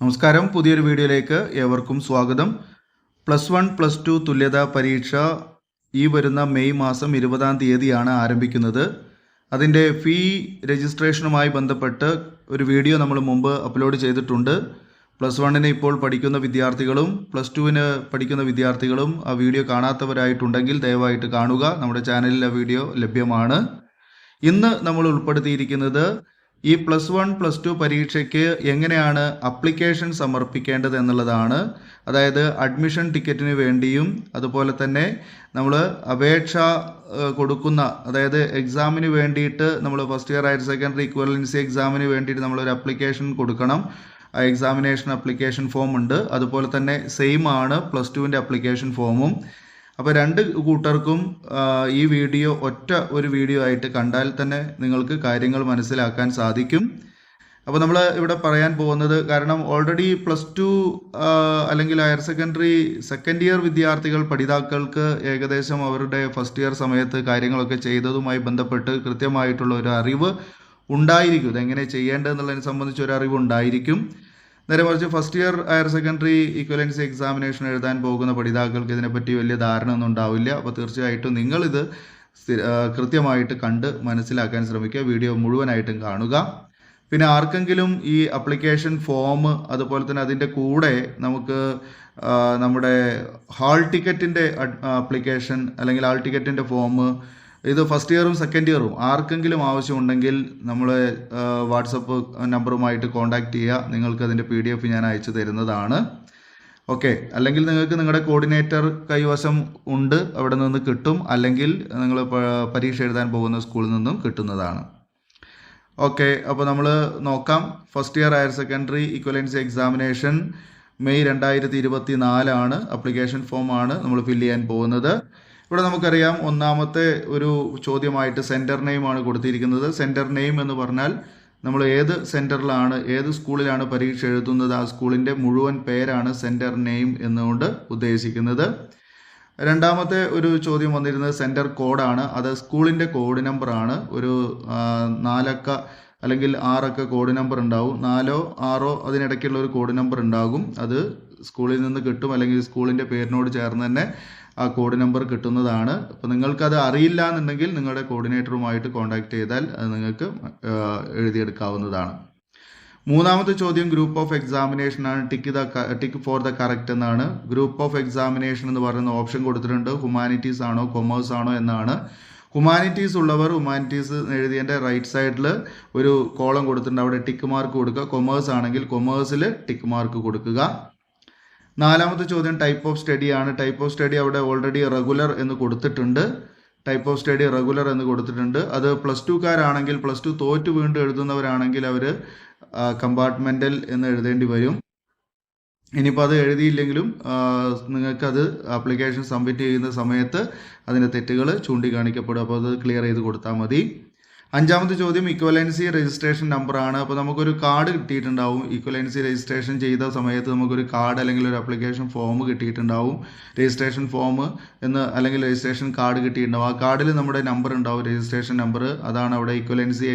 നമസ്കാരം, പുതിയൊരു വീഡിയോയിലേക്ക് ഏവർക്കും സ്വാഗതം. പ്ലസ് 1 പ്ലസ് 2 തുല്യതാ പരീക്ഷ ഈ വരുന്ന മെയ് മാസം 20-ാം തീയതിയാണ് ആരംഭിക്കുന്നത്. അതിൻ്റെ ഫീ രജിസ്ട്രേഷനുമായി ബന്ധപ്പെട്ട് ഒരു വീഡിയോ നമ്മൾ മുമ്പ് അപ്ലോഡ് ചെയ്തിട്ടുണ്ട്. പ്ലസ് 1-ന് ഇപ്പോൾ പഠിക്കുന്ന വിദ്യാർത്ഥികളും പ്ലസ് 2-ന് പഠിക്കുന്ന വിദ്യാർത്ഥികളും ആ വീഡിയോ കാണാത്തവരായിട്ടുണ്ടെങ്കിൽ ദയവായിട്ട് കാണുക. നമ്മുടെ ചാനലിൽ ആ വീഡിയോ ലഭ്യമാണ്. ഇന്ന് നമ്മൾ ഉൾപ്പെടുത്തിയിരിക്കുന്നത് ഈ പ്ലസ് 1 പ്ലസ് 2 പരീക്ഷയ്ക്ക് എങ്ങനെയാണ് അപ്ലിക്കേഷൻ സമർപ്പിക്കേണ്ടത് എന്നുള്ളതാണ്. അതായത് അഡ്മിഷൻ ടിക്കറ്റിന് വേണ്ടിയും അതുപോലെ തന്നെ നമ്മൾ അപേക്ഷ കൊടുക്കുന്ന, അതായത് എക്സാമിന് വേണ്ടിയിട്ട് നമ്മൾ first year higher secondary equivalency എക്സാമിന് വേണ്ടിയിട്ട് നമ്മളൊരു അപ്ലിക്കേഷൻ കൊടുക്കണം. ആ എക്സാമിനേഷൻ അപ്ലിക്കേഷൻ ഫോം ഉണ്ട്. അതുപോലെ തന്നെ സെയിം ആണ് പ്ലസ് 2-ൻ്റെ അപ്ലിക്കേഷൻ ഫോമും. അപ്പോൾ രണ്ട് കൂട്ടർക്കും ഈ വീഡിയോ ഒരു വീഡിയോ ആയിട്ട് കണ്ടാൽ തന്നെ നിങ്ങൾക്ക് കാര്യങ്ങൾ മനസ്സിലാക്കാൻ സാധിക്കും. അപ്പോൾ നമ്മൾ ഇവിടെ പറയാൻ പോകുന്നത്, കാരണം ഓൾറെഡി പ്ലസ് 2 അല്ലെങ്കിൽ ഹയർ സെക്കൻഡറി സെക്കൻഡ് ഇയർ വിദ്യാർത്ഥികൾ പഠിതാക്കൾക്ക് ഏകദേശം അവരുടെ ഫസ്റ്റ് ഇയർ സമയത്ത് കാര്യങ്ങളൊക്കെ ചെയ്തതുമായി ബന്ധപ്പെട്ട് കൃത്യമായിട്ടുള്ള ഒരു അറിവ് ഉണ്ടായിരിക്കും. ഇതെങ്ങനെ ചെയ്യേണ്ടതെന്നുള്ളതിനെ സംബന്ധിച്ച് ഒരു അറിവ് ഉണ്ടായിരിക്കും. നേരെ മറിച്ച് first year higher secondary equivalency examination എഴുതാൻ പോകുന്ന പഠിതാക്കൾക്ക് ഇതിനെപ്പറ്റി വലിയ ധാരണ ഒന്നും ഉണ്ടാവില്ല. അപ്പോൾ തീർച്ചയായിട്ടും നിങ്ങളിത് കൃത്യമായിട്ട് കണ്ട് മനസ്സിലാക്കാൻ ശ്രമിക്കുക. വീഡിയോ മുഴുവനായിട്ടും കാണുക. പിന്നെ ആർക്കെങ്കിലും ഈ അപ്ലിക്കേഷൻ ഫോം അതുപോലെ തന്നെ അതിൻ്റെ കൂടെ നമുക്ക് നമ്മുടെ ഹാൾ ടിക്കറ്റിൻ്റെ അപ്ലിക്കേഷൻ അല്ലെങ്കിൽ ഹാൾ ടിക്കറ്റിൻ്റെ ഫോം, ഇത് ഫസ്റ്റ് ഇയറും സെക്കൻഡ് ഇയറും ആർക്കെങ്കിലും ആവശ്യമുണ്ടെങ്കിൽ നമ്മൾ വാട്സപ്പ് നമ്പറുമായിട്ട് കോൺടാക്റ്റ് ചെയ്യുക. നിങ്ങൾക്ക് അതിൻ്റെ PDF ഞാൻ അയച്ചു തരുന്നതാണ്. ഓക്കെ, അല്ലെങ്കിൽ നിങ്ങൾക്ക് നിങ്ങളുടെ കോർഡിനേറ്റർ കൈവശം ഉണ്ട്, അവിടെ നിന്ന് കിട്ടും. അല്ലെങ്കിൽ നിങ്ങൾ പരീക്ഷ എഴുതാൻ പോകുന്ന സ്കൂളിൽ നിന്നും കിട്ടുന്നതാണ്. ഓക്കെ, അപ്പോൾ നമ്മൾ നോക്കാം. First year higher secondary equivalency examination May 2024 application ഫോമാണ് നമ്മൾ ഫില്ല് ചെയ്യാൻ പോകുന്നത്. ഇവിടെ നമുക്കറിയാം, ഒന്നാമത്തെ ഒരു ചോദ്യമായിട്ട് സെൻറ്റർ നെയിമാണ് കൊടുത്തിരിക്കുന്നത്. സെൻറ്റർ നെയിം എന്ന് പറഞ്ഞാൽ നമ്മൾ ഏത് സെൻറ്ററിലാണ്, ഏത് സ്കൂളിലാണ് പരീക്ഷ എഴുതുന്നത്, ആ സ്കൂളിൻ്റെ മുഴുവൻ പേരാണ് സെൻറ്റർ നെയിം എന്നുകൊണ്ട് ഉദ്ദേശിക്കുന്നത്. രണ്ടാമത്തെ ഒരു ചോദ്യം വന്നിരുന്നത് സെൻറ്റർ കോഡാണ്. അത് സ്കൂളിൻ്റെ കോഡ് നമ്പറാണ്. ഒരു 4 അക്ക അല്ലെങ്കിൽ 6 അക്ക കോഡ് നമ്പർ ഉണ്ടാവും. 4 6 അതിനിടയ്ക്കുള്ള ഒരു കോഡ് നമ്പർ ഉണ്ടാകും. അത് സ്കൂളിൽ നിന്ന് കിട്ടും, അല്ലെങ്കിൽ സ്കൂളിൻ്റെ പേരിനോട് ചേർന്ന് തന്നെ ആ കോഡ് നമ്പർ കിട്ടുന്നതാണ്. അപ്പോൾ നിങ്ങൾക്കത് അറിയില്ല എന്നുണ്ടെങ്കിൽ നിങ്ങളുടെ കോർഡിനേറ്ററുമായിട്ട് കോൺടാക്ട് ചെയ്താൽ അത് നിങ്ങൾക്ക് എഴുതിയെടുക്കാവുന്നതാണ്. മൂന്നാമത്തെ ചോദ്യം ഗ്രൂപ്പ് ഓഫ് എക്സാമിനേഷൻ ആണ്. ടിക്ക് ഫോർ ദ കറക്റ്റ് എന്നാണ്. ഗ്രൂപ്പ് ഓഫ് എക്സാമിനേഷൻ എന്ന് പറയുന്ന ഓപ്ഷൻ കൊടുത്തിട്ടുണ്ട്. ഹ്യൂമാനിറ്റീസ് ആണോ കൊമേഴ്സ് ആണോ എന്നാണ്. ഹ്യൂമാനിറ്റീസ് ഉള്ളവർ ഹ്യൂമാനിറ്റീസ് എഴുതിയതിൻ്റെ റൈറ്റ് സൈഡിൽ ഒരു കോളം കൊടുത്തിട്ടുണ്ട്, അവിടെ ടിക്ക് മാർക്ക് കൊടുക്കുക. കൊമേഴ്സ് ആണെങ്കിൽ കൊമേഴ്സിൽ ടിക്ക് മാർക്ക് കൊടുക്കുക. നാലാമത്തെ ചോദ്യം ടൈപ്പ് ഓഫ് സ്റ്റഡി ആണ്. ടൈപ്പ് ഓഫ് സ്റ്റഡി അവിടെ ഓൾറെഡി റെഗുലർ എന്ന് കൊടുത്തിട്ടുണ്ട്. ടൈപ്പ് ഓഫ് സ്റ്റഡി റെഗുലർ എന്ന് കൊടുത്തിട്ടുണ്ട്. അത് പ്ലസ് 2കാരാണെങ്കിൽ, പ്ലസ് 2 തോറ്റ് വീണ്ടും എഴുതുന്നവരാണെങ്കിൽ അവർ കമ്പാർട്ട്മെൻ്റൽ എന്ന് എഴുതേണ്ടി വരും. ഇനിയിപ്പോൾ അത് എഴുതിയില്ലെങ്കിലും നിങ്ങൾക്കത് ആപ്ലിക്കേഷൻ സബ്മിറ്റ് ചെയ്യുന്ന സമയത്ത് അതിൻ്റെ തെറ്റുകൾ ചൂണ്ടിക്കാണിക്കപ്പെടും. അപ്പോൾ അത് ക്ലിയർ ചെയ്ത് കൊടുത്താൽ മതി. അഞ്ചാമത്തെ ചോദ്യം ഇക്വലൻസി രജിസ്ട്രേഷൻ നമ്പറാണ്. അപ്പോൾ നമുക്കൊരു കാർഡ് കിട്ടിയിട്ടുണ്ടാവും. ഇക്വലൻസി രജിസ്ട്രേഷൻ ചെയ്ത സമയത്ത് നമുക്കൊരു കാർഡ് അല്ലെങ്കിൽ ഒരു ആപ്ലിക്കേഷൻ ഫോം കിട്ടിയിട്ടുണ്ടാവും. രജിസ്ട്രേഷൻ ഫോം എന്ന് അല്ലെങ്കിൽ രജിസ്ട്രേഷൻ കാർഡ് കിട്ടിയിട്ടുണ്ടാവും. ആ കാർഡിൽ നമ്മുടെ നമ്പർ ഉണ്ടാവും, രജിസ്ട്രേഷൻ നമ്പർ. അതാണ് അവിടെ ഇക്വലൻസി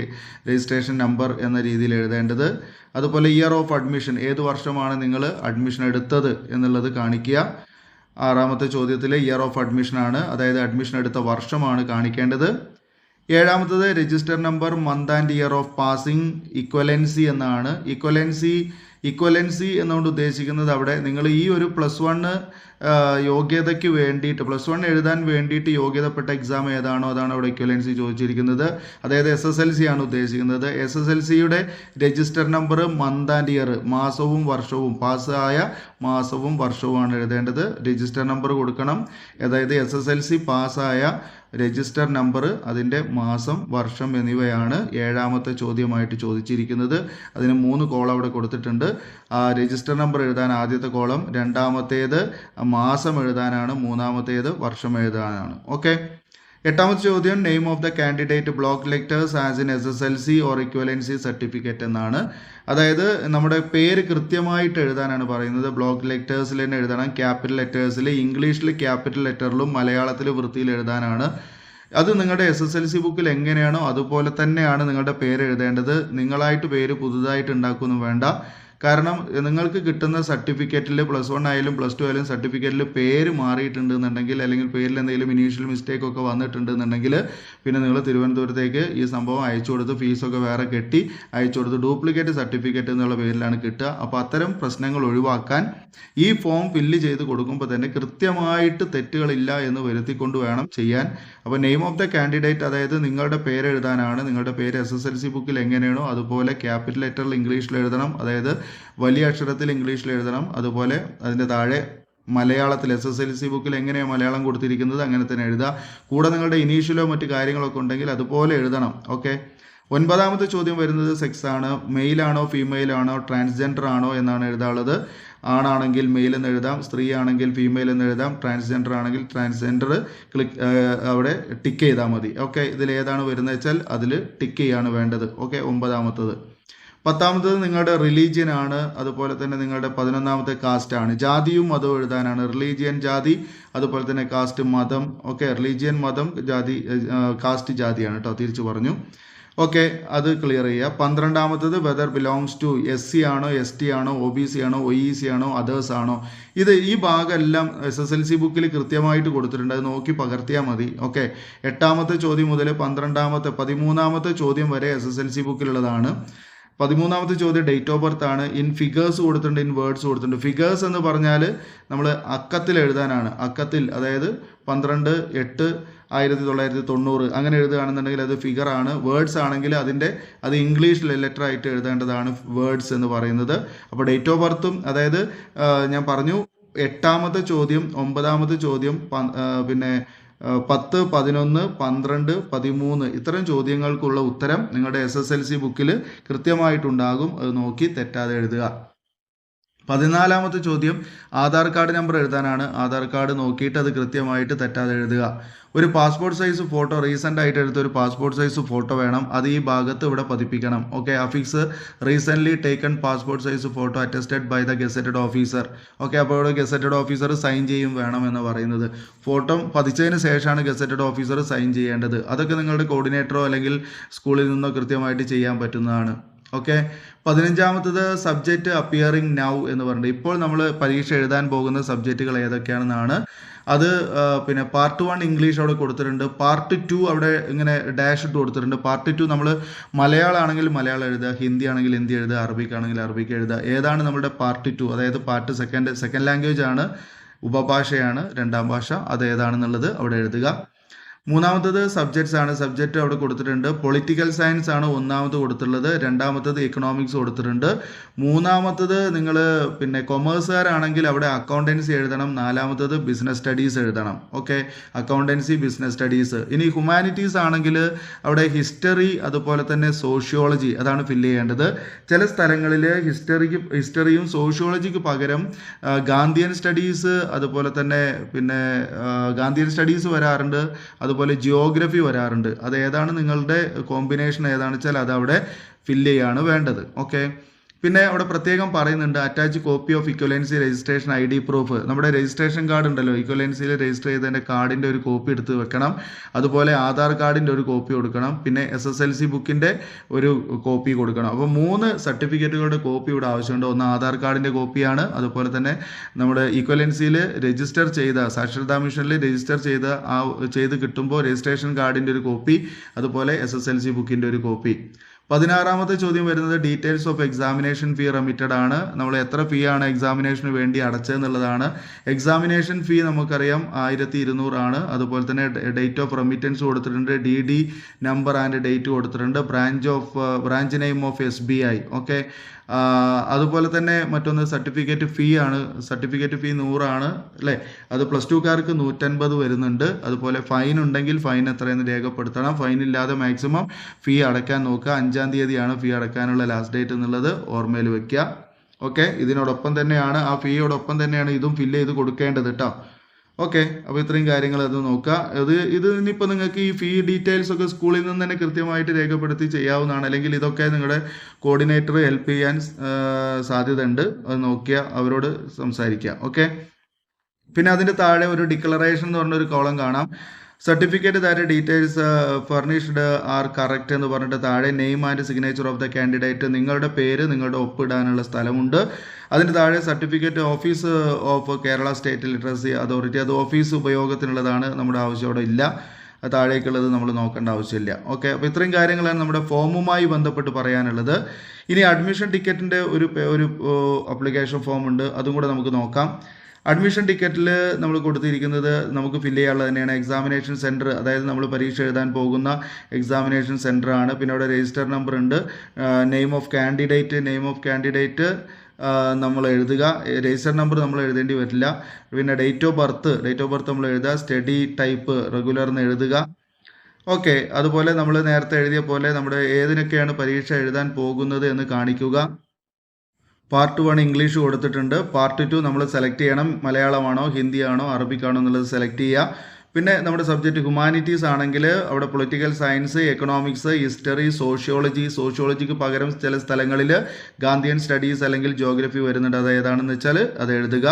രജിസ്ട്രേഷൻ നമ്പർ എന്ന രീതിയിൽ എഴുതേണ്ടത്. അതുപോലെ ഇയർ ഓഫ് അഡ്മിഷൻ, ഏത് വർഷമാണ് നിങ്ങൾ അഡ്മിഷൻ എടുത്തത് എന്നുള്ളത് കാണിക്കുക. ആറാമത്തെ ചോദ്യത്തിൽ ഇയർ ഓഫ് അഡ്മിഷൻ ആണ്, അതായത് അഡ്മിഷൻ എടുത്ത വർഷമാണ് കാണിക്കേണ്ടത്. ഏഴാമത്തത് register number, month and year of passing, equivalency എന്നാണ്. ഇക്വലൻസി എന്നുകൊണ്ട് ഉദ്ദേശിക്കുന്നത് അവിടെ നിങ്ങൾ ഈ ഒരു പ്ലസ് 1 യോഗ്യതയ്ക്ക് വേണ്ടിയിട്ട്, പ്ലസ് 1 എഴുതാൻ വേണ്ടിയിട്ട് യോഗ്യതപ്പെട്ട എക്സാം ഏതാണോ അതാണ് അവിടെ ഇക്വലൻസി ചോദിച്ചിരിക്കുന്നത്. അതായത് SSLC ആണ് ഉദ്ദേശിക്കുന്നത്. SSLCയുടെ register number, month and year, മാസവും വർഷവും, പാസ്സായ മാസവും വർഷവുമാണ് എഴുതേണ്ടത്. രജിസ്റ്റർ നമ്പർ കൊടുക്കണം. അതായത് SSLC പാസ്സായ രജിസ്റ്റർ നമ്പർ, അതിൻ്റെ മാസം വർഷം എന്നിവയാണ് ഏഴാമത്തെ ചോദ്യമായിട്ട് ചോദിച്ചിരിക്കുന്നത്. അതിന് 3 കോളം അവിടെ കൊടുത്തിട്ടുണ്ട്. രജിസ്റ്റർ നമ്പർ എഴുതാൻ ആദ്യത്തെ കോളം, രണ്ടാമത്തേത് മാസം എഴുതാനാണ്, മൂന്നാമത്തേത് വർഷം എഴുതാനാണ്. ഓക്കെ, എട്ടാമത്തെ ചോദ്യം name of the candidate block letters as in SSLC or equivalency certificate എന്നാണ്. അതായത് നമ്മുടെ പേര് കൃത്യമായിട്ട് എഴുതാനാണ് പറയുന്നത്. ബ്ലോക്ക് ലെറ്റേഴ്സിൽ തന്നെ എഴുതണം, ക്യാപിറ്റൽ ലെറ്റേഴ്സിൽ, ഇംഗ്ലീഷിൽ ക്യാപിറ്റൽ ലെറ്ററിലും മലയാളത്തിൽ വൃത്തിയിൽ എഴുതാനാണ്. അത് നിങ്ങളുടെ SSLC ബുക്കിൽ എങ്ങനെയാണോ അതുപോലെ തന്നെയാണ് നിങ്ങളുടെ പേര് എഴുതേണ്ടത്. നിങ്ങളായിട്ട് പേര് പുതുതായിട്ട് ഉണ്ടാക്കുകയൊന്നും വേണ്ട. കാരണം നിങ്ങൾക്ക് കിട്ടുന്ന സർട്ടിഫിക്കറ്റിൽ +1 ആയാലും +2 ആയാലും സർട്ടിഫിക്കറ്റിൽ പേര് മാറിയിട്ടുണ്ട് എന്നുണ്ടെങ്കിൽ, അല്ലെങ്കിൽ പേരിൽ എന്തെങ്കിലും ഇനീഷ്യൽ മിസ്റ്റേക്ക് ഒക്കെ വന്നിട്ടുണ്ട് എന്നുണ്ടെങ്കിൽ പിന്നെ നിങ്ങൾ തിരുവനന്തപുരത്തേക്ക് ഈ സംഭവം അയച്ചു കൊടുത്ത് ഫീസൊക്കെ വേറെ കെട്ടി അയച്ചു കൊടുത്ത് ഡ്യൂപ്ലിക്കേറ്റ് സർട്ടിഫിക്കറ്റ് എന്നുള്ള പേരിലാണ് കിട്ടുക. അപ്പോൾ അത്തരം പ്രശ്നങ്ങൾ ഒഴിവാക്കാൻ ഈ ഫോം ഫില്ല് ചെയ്ത് കൊടുക്കുമ്പോൾ തന്നെ കൃത്യമായിട്ട് തെറ്റുകളില്ല എന്ന് വരുത്തിക്കൊണ്ട് വേണം ചെയ്യാൻ. അപ്പോൾ നെയിം ഓഫ് ദ കാൻഡിഡേറ്റ്, അതായത് നിങ്ങളുടെ പേര് എഴുതാനാണ്. നിങ്ങളുടെ പേര് SSLC ബുക്കിൽ എങ്ങനെയാണോ അതുപോലെ ക്യാപിറ്റൽ ലെറ്ററിൽ ഇംഗ്ലീഷിൽ എഴുതണം, അതായത് വലിയ അക്ഷരത്തിൽ ഇംഗ്ലീഷിൽ എഴുതണം. അതുപോലെ അതിൻ്റെ താഴെ മലയാളത്തിൽ SSLC ബുക്കിൽ എങ്ങനെയാണ് മലയാളം കൊടുത്തിരിക്കുന്നത് അങ്ങനെ തന്നെ എഴുതുക. കൂടെ നിങ്ങളുടെ ഇനീഷ്യലോ മറ്റു കാര്യങ്ങളൊക്കെ ഉണ്ടെങ്കിൽ അതുപോലെ എഴുതണം. ഓക്കെ. 9ാമത്തെ ചോദ്യം വരുന്നത് സെക്സ് ആണ്. മെയിലാണോ ഫീമെയിൽ ആണോ ട്രാൻസ്ജെൻഡർ ആണോ എന്നാണ് എഴുതാനുള്ളത്. ആണാണെങ്കിൽ മെയിൽ എന്ന് എഴുതാം, സ്ത്രീ ആണെങ്കിൽ ഫീമെയിൽ എന്ന് എഴുതാം, ട്രാൻസ്ജെൻഡർ ആണെങ്കിൽ ട്രാൻസ്ജെൻഡർ അവിടെ ടിക്ക് ചെയ്താൽ മതി. ഓക്കെ. ഇതിൽ ഏതാണ് വരുന്നത് വെച്ചാൽ അതിൽ ടിക്ക് ചെയ്യാണ് വേണ്ടത്. ഓക്കെ. 9ാമത്തത്. 10ാമത്തത് നിങ്ങളുടെ റിലീജിയൻ ആണ്. അതുപോലെ തന്നെ നിങ്ങളുടെ 11ാമത്തെ കാസ്റ്റ് ആണ്. ജാതിയും മതവും എഴുതാനാണ്. റിലീജിയൻ ജാതി, അതുപോലെ തന്നെ കാസ്റ്റ് മതം. ഓക്കെ. റിലീജിയൻ മതം ജാതി, കാസ്റ്റ് ജാതിയാണ് കേട്ടോ, തിരിച്ചു പറഞ്ഞു. ഓക്കെ, അത് ക്ലിയർ ചെയ്യുക. 12ാമത്തത് വെദർ ബിലോങ്സ് ടു SC ആണോ ST ആണോ OBC ആണോ OEC ആണോ അതേഴ്സ് ആണോ. ഈ ഭാഗം എല്ലാം SSLC ബുക്കിൽ കൃത്യമായിട്ട് കൊടുത്തിട്ടുണ്ട്, അത് നോക്കി പകർത്തിയാൽ മതി. ഓക്കെ. 8ാമത്തെ ചോദ്യം മുതൽ 13ാമത്തെ ചോദ്യം വരെ SSLC ബുക്കിലുള്ളതാണ്. 13ാമത്തെ ചോദ്യം ഡേറ്റ് ഓഫ് ബർത്ത് ആണ്. ഇൻ ഫിഗേഴ്സ് കൊടുത്തിട്ടുണ്ട്, ഇൻ വേർഡ്സ് കൊടുത്തിട്ടുണ്ട്. ഫിഗേഴ്സ് എന്ന് പറഞ്ഞാൽ നമ്മൾ അക്കത്തിൽ എഴുതാനാണ്. അക്കത്തിൽ, അതായത് 12/8/1990 അങ്ങനെ എഴുതുകയാണെന്നുണ്ടെങ്കിൽ അത് ഫിഗർ ആണ്. വേർഡ്സ് ആണെങ്കിൽ അത് ഇംഗ്ലീഷിൽ ലെറ്റർ ആയിട്ട് എഴുതേണ്ടതാണ് വേർഡ്സ് എന്ന് പറയുന്നത്. അപ്പോൾ ഡേറ്റ് ഓഫ് ബർത്തും, അതായത് ഞാൻ പറഞ്ഞു 8ാമത്തെ ചോദ്യം, 9ാമത്തെ ചോദ്യം, പിന്നെ 10, 11, 12, 13 ഇത്തരം ചോദ്യങ്ങൾക്കുള്ള ഉത്തരം നിങ്ങളുടെ SSLC ബുക്കിൽ കൃത്യമായിട്ടുണ്ടാകും. അത് നോക്കി തെറ്റാതെ എഴുതുക. 14ാമത്തെ ചോദ്യം ആധാർ കാർഡ് നമ്പർ എഴുതാനാണ്. ആധാർ കാർഡ് നോക്കിയിട്ട് അത് കൃത്യമായിട്ട് തെറ്റാതെ എഴുതുക. ഒരു പാസ്പോർട്ട് സൈസ് ഫോട്ടോ, റീസെൻ്റ് ആയിട്ട് എടുത്ത ഒരു പാസ്പോർട്ട് സൈസ് ഫോട്ടോ വേണം. അത് ഈ ഭാഗത്ത് ഇവിടെ പതിപ്പിക്കണം. Okay. Affix recently taken passport size photo attested by the gazetted officer. Okay. അപ്പോൾ ഇവിടെ ഗസറ്റഡ് ഓഫീസർ സൈൻ ചെയ്യും വേണം എന്ന് പറയുന്നത്. ഫോട്ടോ പതിച്ചതിന് ശേഷമാണ് ഗസറ്റഡ് ഓഫീസർ സൈൻ ചെയ്യേണ്ടത്. അതൊക്കെ നിങ്ങളുടെ കോർഡിനേറ്ററോ അല്ലെങ്കിൽ സ്കൂളിൽ നിന്നോ കൃത്യമായിട്ട് ചെയ്യാൻ പറ്റുന്നതാണ്. ഓക്കെ. 15ാമത്തത് സബ്ജക്റ്റ് അപ്പിയറിംഗ് നൗ എന്ന് പറഞ്ഞിട്ട് ഇപ്പോൾ നമ്മൾ പരീക്ഷ എഴുതാൻ പോകുന്ന സബ്ജക്റ്റുകൾ ഏതൊക്കെയാണെന്നാണ്. അത് പിന്നെ പാർട്ട് 1 ഇംഗ്ലീഷ് അവിടെ കൊടുത്തിട്ടുണ്ട്. പാർട്ട് 2 അവിടെ ഇങ്ങനെ ഡാഷ് ഇട്ട് കൊടുത്തിട്ടുണ്ട്. പാർട്ട് 2 നമ്മൾ മലയാളം ആണെങ്കിൽ മലയാളം എഴുതുക, ഹിന്ദി ആണെങ്കിൽ ഹിന്ദി എഴുതുക, അറബിക് ആണെങ്കിൽ അറബിക്ക് എഴുതുക. ഏതാണ് നമ്മുടെ പാർട്ട് 2, അതായത് പാർട്ട് സെക്കൻഡ് ലാംഗ്വേജ് ആണ്, ഉപഭാഷയാണ്, 2ാം ഭാഷ, അത് ഏതാണെന്നുള്ളത് അവിടെ എഴുതുക. 3ാമത്തത് സബ്ജക്ട്സ് ആണ്. സബ്ജക്റ്റ് അവിടെ കൊടുത്തിട്ടുണ്ട്. പൊളിറ്റിക്കൽ സയൻസ് ആണ് 1ാമത് കൊടുത്തിട്ടുള്ളത്. 2ാമത്തത് ഇക്കണോമിക്സ് കൊടുത്തിട്ടുണ്ട്. 3ാമത്തത് നിങ്ങൾ പിന്നെ കൊമേഴ്സുകാരാണെങ്കിൽ അവിടെ അക്കൗണ്ടൻസി എഴുതണം. 4ാമത്തത് ബിസിനസ് സ്റ്റഡീസ് എഴുതണം. ഓക്കെ. Accountancy, business studies. ഇനി ഹ്യൂമാനിറ്റീസ് ആണെങ്കിൽ അവിടെ ഹിസ്റ്ററി, അതുപോലെ തന്നെ സോഷ്യോളജി, അതാണ് ഫില്ല് ചെയ്യേണ്ടത്. ചില സ്ഥലങ്ങളിൽ ഹിസ്റ്ററിയും സോഷ്യോളജിക്ക് പകരം ഗാന്ധിയൻ സ്റ്റഡീസ്, അതുപോലെ തന്നെ പിന്നെ ഗാന്ധിയൻ സ്റ്റഡീസ് വരാറുണ്ട്, അതുപോലെ ജിയോഗ്രഫി വരാറുണ്ട്. അത് ഏതാണ് നിങ്ങളുടെ കോമ്പിനേഷൻ ഏതാണെന്ന് വെച്ചാൽ അത് അവിടെ ഫില്ല് ചെയ്യാണ് വേണ്ടത്. ഓക്കെ. പിന്നെ അവിടെ പ്രത്യേകം പറയുന്നുണ്ട് attach copy of equivalency registration ID proof. നമ്മുടെ രജിസ്ട്രേഷൻ കാർഡ് ഉണ്ടല്ലോ, ഇക്വലൻസിയിൽ രജിസ്റ്റർ ചെയ്തതിൻ്റെ കാർഡിൻ്റെ ഒരു കോപ്പി എടുത്ത് വെക്കണം. അതുപോലെ ആധാർ കാർഡിൻ്റെ ഒരു കോപ്പി കൊടുക്കണം. പിന്നെ SSLC ബുക്കിൻ്റെ ഒരു കോപ്പി കൊടുക്കണം. അപ്പോൾ 3 സർട്ടിഫിക്കറ്റുകളുടെ കോപ്പി ഇവിടെ ആവശ്യമുണ്ട്. ഒന്ന് ആധാർ കാർഡിൻ്റെ കോപ്പിയാണ്. അതുപോലെ തന്നെ നമ്മുടെ ഇക്വലൻസിയിൽ രജിസ്റ്റർ ചെയ്ത, സാക്ഷരതാ മിഷനിൽ രജിസ്റ്റർ ചെയ്ത് കിട്ടുമ്പോൾ രജിസ്ട്രേഷൻ കാർഡിൻ്റെ ഒരു കോപ്പി, അതുപോലെ SSLC ബുക്കിൻ്റെ ഒരു കോപ്പി. 16ാമത്തെ ചോദ്യം വരുന്നത് details of examination fee remitted ആണ്. നമ്മൾ എത്ര ഫീ ആണ് എക്സാമിനേഷന് വേണ്ടി അടച്ചതെന്നുള്ളതാണ്. എക്സാമിനേഷൻ ഫീ നമുക്കറിയാം 1200 ആണ്. അതുപോലെ തന്നെ ഡേറ്റ് ഓഫ് റെമിറ്റൻസ് കൊടുത്തിട്ടുണ്ട്, DD നമ്പർ ആൻഡ് ഡേറ്റ് കൊടുത്തിട്ടുണ്ട്, branch name of SBI. Okay. അതുപോലെ തന്നെ മറ്റൊന്ന് സർട്ടിഫിക്കറ്റ് ഫീ ആണ്. സർട്ടിഫിക്കറ്റ് ഫീ 100 ആണ് അല്ലേ. അത് +2കാർക്ക് 150 വരുന്നുണ്ട്. അതുപോലെ ഫൈൻ ഉണ്ടെങ്കിൽ ഫൈൻ എത്രയെന്ന് രേഖപ്പെടുത്തണം. ഫൈൻ ഇല്ലാതെ മാക്സിമം ഫീ അടയ്ക്കാൻ നോക്കുക. 5ാം തീയതിയാണ് ഫീ അടയ്ക്കാനുള്ള ലാസ്റ്റ് ഡേറ്റ് എന്നുള്ളത് ഓർമ്മയിൽ വെക്കുക. ഓക്കെ. ഇതിനോടൊപ്പം തന്നെയാണ്, ആ ഫീയോടൊപ്പം തന്നെയാണ് ഇതും ഫില്ല് ചെയ്ത് കൊടുക്കേണ്ടത് കേട്ടോ. ഓക്കെ. അപ്പോൾ ഇത്രയും കാര്യങ്ങൾ അത് നോക്കുക. ഇത് ഇനിയിപ്പോൾ നിങ്ങൾക്ക് ഈ ഫീ ഡീറ്റെയിൽസ് ഒക്കെ സ്കൂളിൽ നിന്ന് തന്നെ കൃത്യമായിട്ട് രേഖപ്പെടുത്തി ചെയ്യാവുന്നതാണ്. അല്ലെങ്കിൽ ഇതൊക്കെ നിങ്ങളുടെ കോർഡിനേറ്റർ ഹെൽപ്പ് ചെയ്യാൻ സാധ്യതയുണ്ട്. അത് നോക്കിയാൽ അവരോട് സംസാരിക്കുക. ഓക്കെ. പിന്നെ അതിൻ്റെ താഴെ ഒരു ഡിക്ലറേഷൻ എന്ന് പറഞ്ഞൊരു കോളം കാണാം. Certificate that details furnished are correct എന്ന് പറഞ്ഞിട്ട് താഴെ name and signature of the candidate, നിങ്ങളുടെ പേര്, നിങ്ങളുടെ ഒപ്പിടാനുള്ള സ്ഥലമുണ്ട്. അതിന് താഴെ certificate office of Kerala state literacy authority, അത് ഓഫീസ് ഉപയോഗത്തിനുള്ളതാണ്, നമ്മുടെ ആവശ്യം അവിടെ ഇല്ല. താഴേക്കുള്ളത് നമ്മൾ നോക്കേണ്ട ആവശ്യമില്ല. ഓക്കെ, അപ്പോൾ ഇത്രയും കാര്യങ്ങളാണ് നമ്മുടെ ഫോമുമായി ബന്ധപ്പെട്ട് പറയാനുള്ളത്. ഇനി അഡ്മിഷൻ ടിക്കറ്റിൻ്റെ ഒരു അപ്ലിക്കേഷൻ ഫോം ഉണ്ട്, അതും കൂടെ നമുക്ക് നോക്കാം. അഡ്മിഷൻ ടിക്കറ്റിൽ നമ്മൾ കൊടുത്തിരിക്കുന്നത് നമുക്ക് ഫില്ല് ചെയ്യാനുള്ളത് തന്നെയാണ്. എക്സാമിനേഷൻ സെൻറ്റർ, അതായത് നമ്മൾ പരീക്ഷ എഴുതാൻ പോകുന്ന എക്സാമിനേഷൻ സെൻറ്റർ ആണ്. പിന്നെ അവിടെ രജിസ്റ്റർ നമ്പർ ഉണ്ട്. നെയിം ഓഫ് കാൻഡിഡേറ്റ് നമ്മൾ എഴുതുക. രജിസ്റ്റർ നമ്പർ നമ്മൾ എഴുതേണ്ടി വരില്ല. പിന്നെ ഡേറ്റ് ഓഫ് ബർത്ത് നമ്മൾ എഴുതുക. സ്റ്റഡി ടൈപ്പ് റെഗുലർ എന്ന് എഴുതുക. ഓക്കെ, അതുപോലെ നമ്മൾ നേരത്തെ എഴുതിയ പോലെ നമ്മുടെ ഏതിനൊക്കെയാണ് പരീക്ഷ എഴുതാൻ പോകുന്നത് എന്ന് കാണിക്കുക. പാർട്ട് 1 ഇംഗ്ലീഷ് കൊടുത്തിട്ടുണ്ട്. പാർട്ട് 2 നമ്മൾ സെലക്ട് ചെയ്യണം. മലയാളമാണോ ഹിന്ദിയാണോ അറബിക്കാണോ എന്നുള്ളത് സെലക്ട് ചെയ്യുക. പിന്നെ നമ്മുടെ സബ്ജക്റ്റ് ഹ്യൂമാനിറ്റീസ് ആണെങ്കിൽ അവിടെ പൊളിറ്റിക്കൽ സയൻസ്, എക്കണോമിക്സ്, ഹിസ്റ്ററി, സോഷ്യോളജിക്ക് പകരം ചില സ്ഥലങ്ങളിൽ ഗാന്ധിയൻ സ്റ്റഡീസ് അല്ലെങ്കിൽ ജോഗ്രഫി വരുന്നുണ്ട്. അത് ഏതാണെന്ന് വെച്ചാൽ അത് എഴുതുക.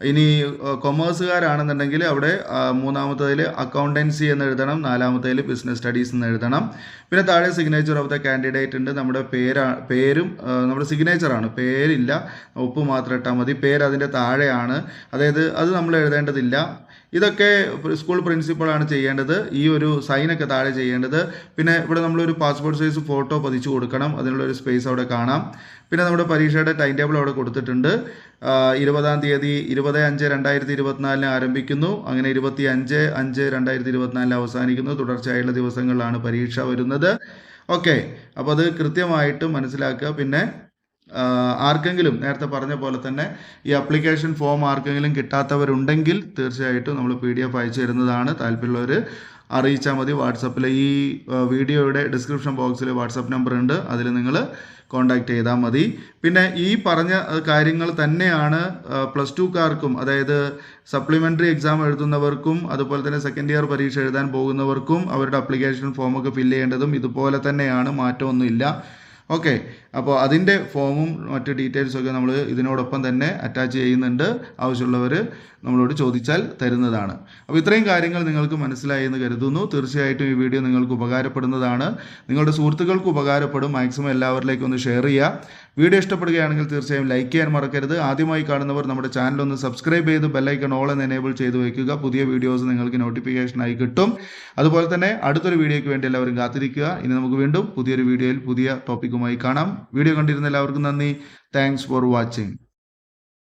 ഇനി കൊമേഴ്സുകാരാണെന്നുണ്ടെങ്കിൽ അവിടെ മൂന്നാമത്തേതിൽ അക്കൗണ്ടൻസി എന്ന് എഴുതണം, നാലാമത്തേതിൽ ബിസിനസ് സ്റ്റഡീസ് എന്ന് എഴുതണം. പിന്നെ താഴെ സിഗ്നേച്ചർ ഓഫ് ദ കാൻഡിഡേറ്റ് ഉണ്ട്. നമ്മുടെ പേരും നമ്മുടെ സിഗ്നേച്ചറാണ്, പേരില്ല, ഒപ്പ് മാത്രം ഇട്ടാൽ മതി. പേര് അതിൻ്റെ താഴെയാണ്, അതായത് അത് നമ്മൾ എഴുതേണ്ടതില്ല. ഇതൊക്കെ സ്കൂൾ പ്രിൻസിപ്പളാണ് ചെയ്യേണ്ടത്. ഈ ഒരു സൈനൊക്കെ താഴെ ചെയ്യേണ്ടത്. പിന്നെ ഇവിടെ നമ്മളൊരു പാസ്പോർട്ട് സൈസ് ഫോട്ടോ പതിച്ചു കൊടുക്കണം, അതിനുള്ളൊരു സ്പേസ് അവിടെ കാണാം. പിന്നെ നമ്മുടെ പരീക്ഷയുടെ ടൈം ടേബിൾ അവിടെ കൊടുത്തിട്ടുണ്ട്. 20-ാം തീയതി 20/5/2024 ആരംഭിക്കുന്നു. അങ്ങനെ 25/5/2024 അവസാനിക്കുന്നു. തുടർച്ചയായുള്ള ദിവസങ്ങളിലാണ് പരീക്ഷ വരുന്നത്. ഓക്കെ, അപ്പോൾ അത് കൃത്യമായിട്ട് മനസ്സിലാക്കുക. പിന്നെ ആർക്കെങ്കിലും നേരത്തെ പറഞ്ഞ പോലെ തന്നെ ഈ അപ്ലിക്കേഷൻ ഫോം ആർക്കെങ്കിലും കിട്ടാത്തവരുണ്ടെങ്കിൽ തീർച്ചയായിട്ടും നമ്മൾ PDF അയച്ചു തരുന്നതാണ്. താല്പര്യമുള്ളവർ അറിയിച്ചാൽ മതി. വാട്സപ്പിൽ ഈ വീഡിയോയുടെ ഡിസ്ക്രിപ്ഷൻ ബോക്സിൽ വാട്സപ്പ് നമ്പർ ഉണ്ട്, അതിൽ നിങ്ങൾ കോൺടാക്റ്റ് ചെയ്താൽ മതി. പിന്നെ ഈ പറഞ്ഞ കാര്യങ്ങൾ തന്നെയാണ് +2കാർക്കും, അതായത് സപ്ലിമെൻ്ററി എക്സാം എഴുതുന്നവർക്കും അതുപോലെ തന്നെ സെക്കൻഡ് ഇയർ പരീക്ഷ എഴുതാൻ പോകുന്നവർക്കും അവരുടെ അപ്ലിക്കേഷൻ ഫോമൊക്കെ ഫില്ല് ചെയ്യേണ്ടതും ഇതുപോലെ തന്നെയാണ്, മാറ്റമൊന്നുമില്ല. ഓക്കെ, അപ്പോൾ അതിൻ്റെ ഫോമും മറ്റ് ഡീറ്റെയിൽസൊക്കെ നമ്മൾ ഇതിനോടൊപ്പം തന്നെ അറ്റാച്ച് ചെയ്യുന്നുണ്ട്. ആവശ്യമുള്ളവർ നമ്മളോട് ചോദിച്ചാൽ തരുന്നതാണ്. അപ്പോൾ ഇത്രയും കാര്യങ്ങൾ നിങ്ങൾക്ക് മനസ്സിലായി എന്ന് കരുതുന്നു. തീർച്ചയായിട്ടും ഈ വീഡിയോ നിങ്ങൾക്ക് ഉപകാരപ്പെടുന്നതാണ്, നിങ്ങളുടെ സുഹൃത്തുക്കൾക്ക് ഉപകാരപ്പെടും. മാക്സിമം എല്ലാവരിലേക്കും ഒന്ന് ഷെയർ ചെയ്യുക. വീഡിയോ ഇഷ്ടപ്പെടുകയാണെങ്കിൽ തീർച്ചയായും ലൈക്ക് ചെയ്യാൻ മറക്കരുത്. ആദ്യമായി കാണുന്നവർ നമ്മുടെ ചാനൽ ഒന്ന് സബ്സ്ക്രൈബ് ചെയ്ത് ബെല്ലൈക്കൺ ഓൾ എന്ന് എനേബിൾ ചെയ്ത് വയ്ക്കുക. പുതിയ വീഡിയോസ് നിങ്ങൾക്ക് നോട്ടിഫിക്കേഷനായി കിട്ടും. അതുപോലെ തന്നെ അടുത്തൊരു വീഡിയോയ്ക്ക് വേണ്ടി എല്ലാവരും കാത്തിരിക്കുക. ഇനി നമുക്ക് വീണ്ടും പുതിയൊരു വീഡിയോയിൽ പുതിയ ടോപ്പിക്കുമായി കാണാം. വീഡിയോ കണ്ടിരുന്ന എല്ലാവർക്കും നന്ദി. Thanks for watching.